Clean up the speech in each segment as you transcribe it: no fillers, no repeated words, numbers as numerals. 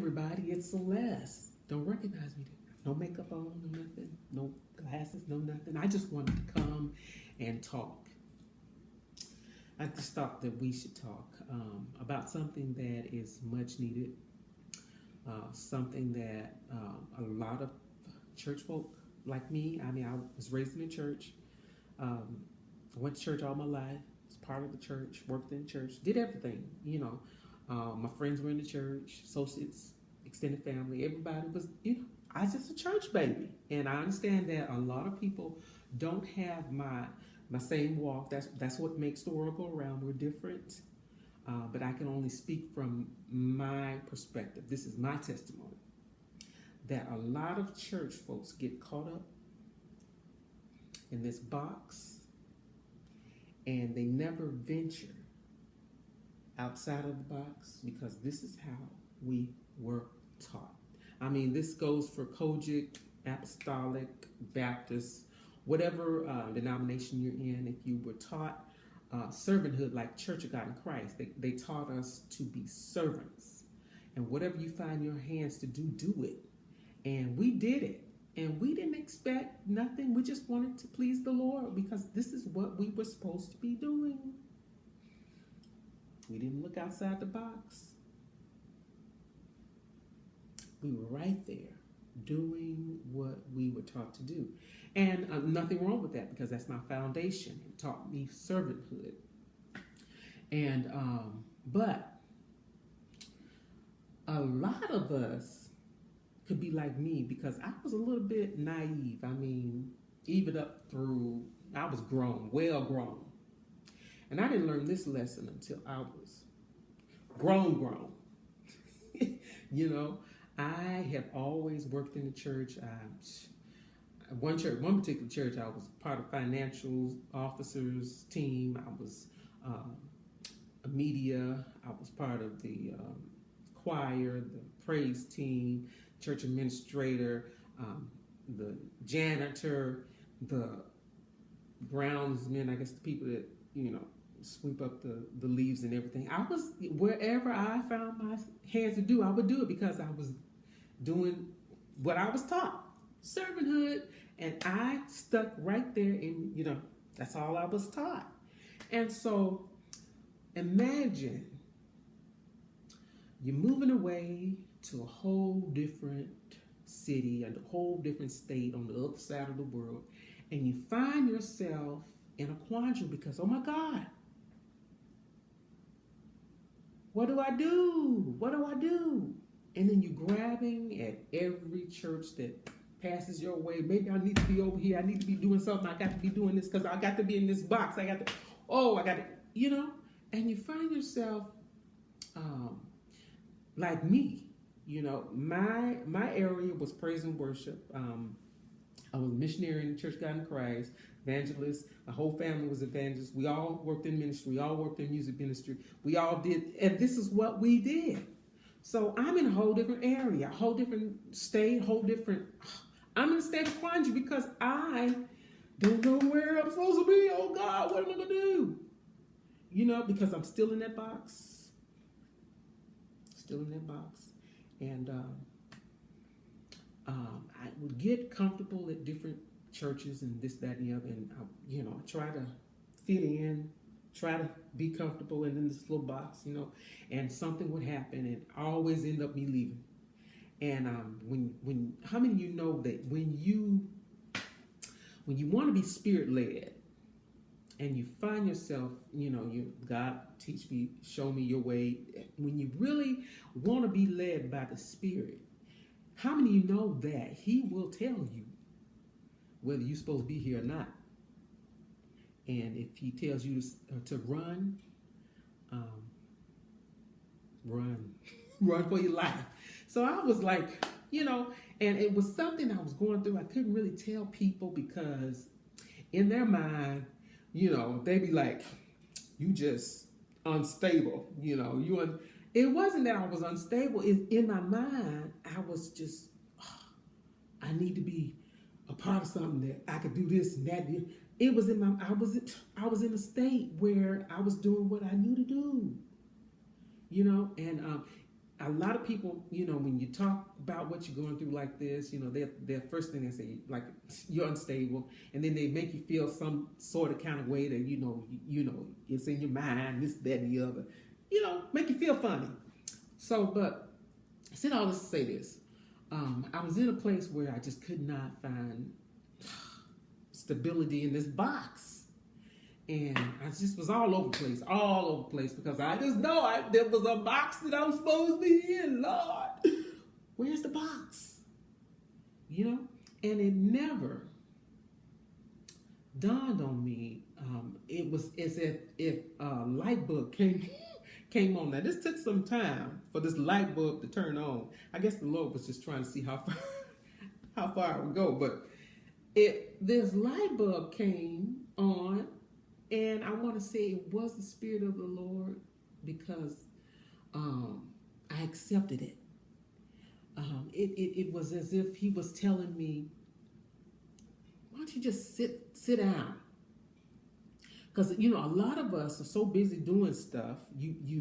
everybody, it's Celeste. Don't recognize me. No makeup on, no nothing, no glasses, no nothing. I just wanted to come and talk. I just thought that we should talk about something that is much needed, something that a lot of church folk like me, I mean, I was raised in the church, um, I went to church all my life, was part of the church, worked in church, did everything, you know. My friends were in the church, associates, extended family, everybody was, you know, I was just a church baby. And I understand that a lot of people don't have my same walk. That's what makes the world go around. We're different. But I can only speak from my perspective. This is my testimony. That a lot of church folks get caught up in this box and they never venture outside of the box because this is how we were taught. I mean, this goes for Kojic, Apostolic, Baptist, whatever denomination you're in. If you were taught servanthood like Church of God in Christ, they taught us to be servants. And whatever you find your hands to do, do it. And we did it. And we didn't expect nothing. We just wanted to please the Lord because this is what we were supposed to be doing. We didn't look outside the box. We were right there doing what we were taught to do. And nothing wrong with that because that's my foundation. It taught me servanthood. And, but a lot of us could be like me because I was a little bit naive. I mean, even up through, I was grown, well grown. And I didn't learn this lesson until I was grown. You know, I have always worked in the church. One particular church, I was part of financial officers team. I was a media. I was part of the choir, the praise team, church administrator, the janitor, the groundsmen. I guess the people that sweep up the leaves and everything. I was wherever I found my hands to do, I would do it because I was doing what I was taught. Servanthood, and I stuck right there in, that's all I was taught. And so imagine you're moving away to a whole different city and a whole different state on the other side of the world, and you find yourself in a quandary because, oh my God, what do I do? What do I do? And then you're grabbing at every church that passes your way. Maybe I need to be over here. I need to be doing something. I got to be doing this because I got to be in this box. I got to, and you find yourself like me. My area was praise and worship. I was a missionary in the Church of God in Christ, evangelist. My whole family was evangelists. We all worked in ministry. We all worked in music ministry. We all did, and this is what we did. So I'm in a whole different area, a whole different state, I'm in a state of quandary because I don't know where I'm supposed to be. Oh God, what am I going to do? Because I'm still in that box. And I would get comfortable at different churches and this, that, and the other. And, I try to fit in, try to be comfortable in this little box, and something would happen and I always end up me leaving. And when how many of you know that when you want to be spirit led and you find yourself, God teach me, show me your way. When you really want to be led by the Spirit, how many of you know that He will tell you whether you're supposed to be here or not? And if He tells you to run, run for your life. So I was like, and it was something I was going through. I couldn't really tell people because in their mind, they be like, you just unstable, it wasn't that I was unstable. In my mind, I was just, I need to be a part of something that I could do this and that. It was I was in a state where I was doing what I knew to do, and a lot of people, when you talk about what you're going through like this, their first thing they say, like, you're unstable, and then they make you feel some sort of kind of way that it's in your mind, this, that, and the other, make you feel funny. So, but I said all this to say this: I was in a place where I just could not find stability in this box. And I just was all over the place, because I just know there was a box that I'm supposed to be in. Lord, where's the box? And it never dawned on me. It was as if a light bulb came on. Now, this took some time for this light bulb to turn on. I guess the Lord was just trying to see how far I would go. But this light bulb came on. And I want to say it was the Spirit of the Lord, because I accepted it. It was as if He was telling me, why don't you just sit down? Because, a lot of us are so busy doing stuff,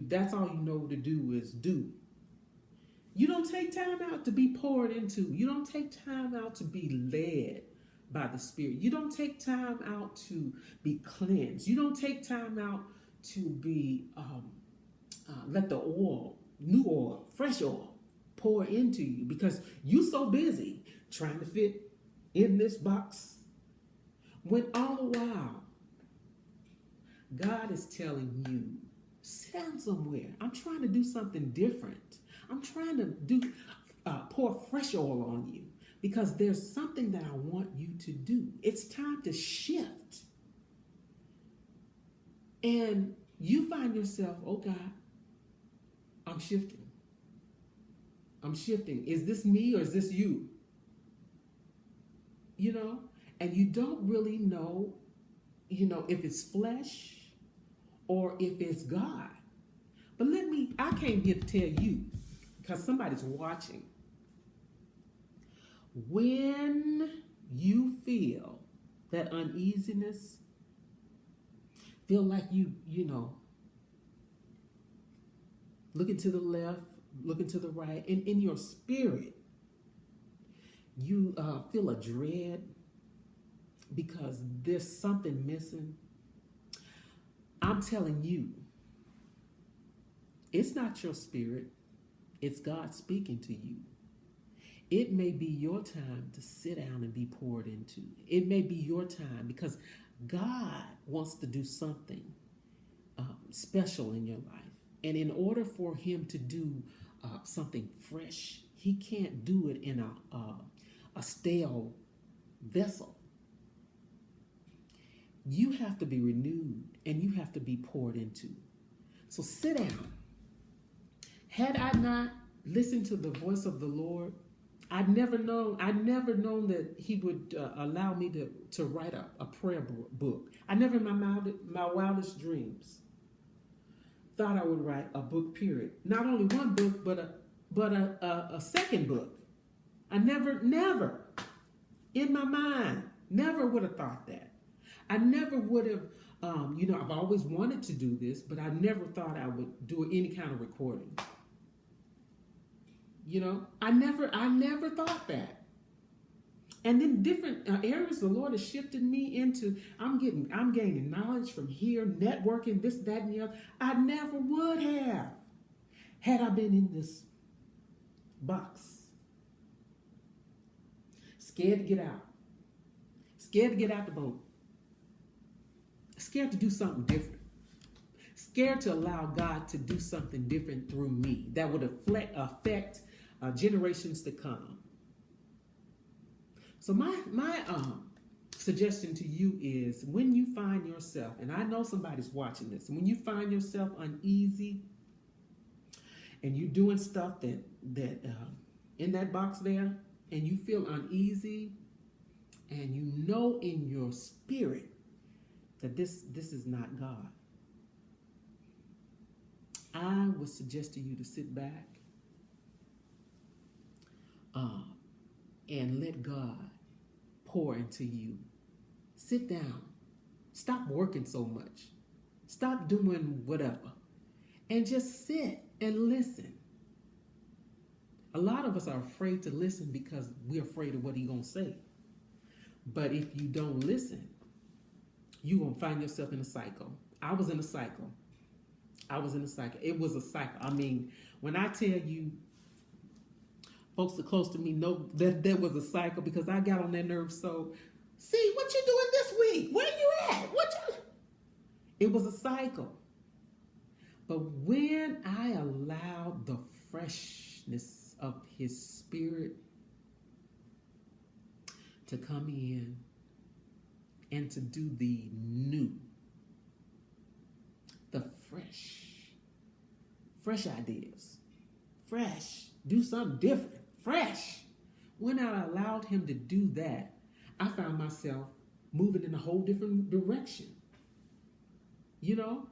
that's all you know to do is do. You don't take time out to be poured into. You don't take time out to be led by the Spirit. You don't take time out to be cleansed. You don't take time out to be let the oil, new oil, fresh oil, pour into you, because you're so busy trying to fit in this box, when all the while God is telling you, sit down somewhere. I'm trying to do something different. I'm trying to pour fresh oil on you, because there's something that I want you to do. It's time to shift. And you find yourself, oh God, I'm shifting. I'm shifting. Is this me or is this you? And you don't really know, if it's flesh or if it's God. But I can't tell you, because somebody's watching. When you feel that uneasiness, feel like looking to the left, looking to the right, and in your spirit, you feel a dread because there's something missing, I'm telling you, it's not your spirit, it's God speaking to you. It may be your time to sit down and be poured into. It may be your time, because God wants to do something special in your life. And in order for Him to do something fresh, He can't do it in a stale vessel. You have to be renewed, and you have to be poured into. So sit down. Had I not listened to the voice of the Lord, I'd never known that He would allow me to write a prayer book. I never in my wildest dreams thought I would write a book, period. Not only one book, but a second book. I never in my mind, never would have thought that. I never would have, I've always wanted to do this, but I never thought I would do any kind of recording. I never thought that. And then different areas the Lord has shifted me into. I'm gaining knowledge from here, networking, this, that, and the other. I never would have had I been in this box. Scared to get out. Scared to get out the boat. Scared to do something different. Scared to allow God to do something different through me that would affect generations to come. So my suggestion to you is, when you find yourself, and I know somebody's watching this, when you find yourself uneasy and you're doing stuff that in that box there, and you feel uneasy, and you know in your spirit that this is not God, I would suggest to you to sit back and let God pour into you. Sit down. Stop working so much. Stop doing whatever. And just sit and listen. A lot of us are afraid to listen because we're afraid of what he's going to say. But if you don't listen, you're going to find yourself in a cycle. I was in a cycle. It was a cycle. I mean, when I tell you, folks that are close to me know that there was a cycle because I got on their nerves. So, see, what you doing this week? Where you at? It was a cycle. But when I allowed the freshness of his spirit to come in and to do the new, the fresh ideas, do something different, fresh. When I allowed him to do that, I found myself moving in a whole different direction, you know?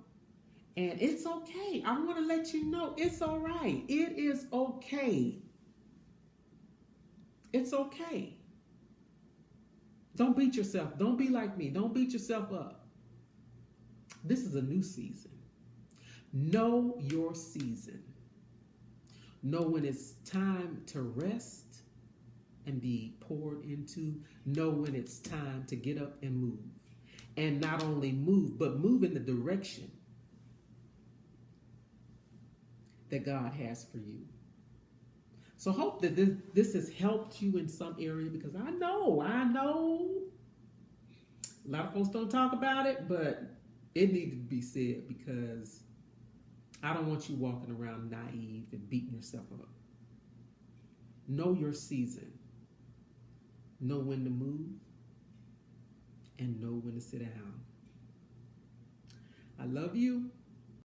And it's okay. I want to let you know it's all right. It is okay. It's okay. Don't beat yourself. Don't be like me. Don't beat yourself up. This is a new season. Know your season. Know when it's time to rest and be poured into. Know when it's time to get up and move. And not only move, but move in the direction that God has for you. So hope that this has helped you in some area, because I know a lot of folks don't talk about it, but it needs to be said, because I don't want you walking around naive and beating yourself up. Know your season. Know when to move and know when to sit down. I love you.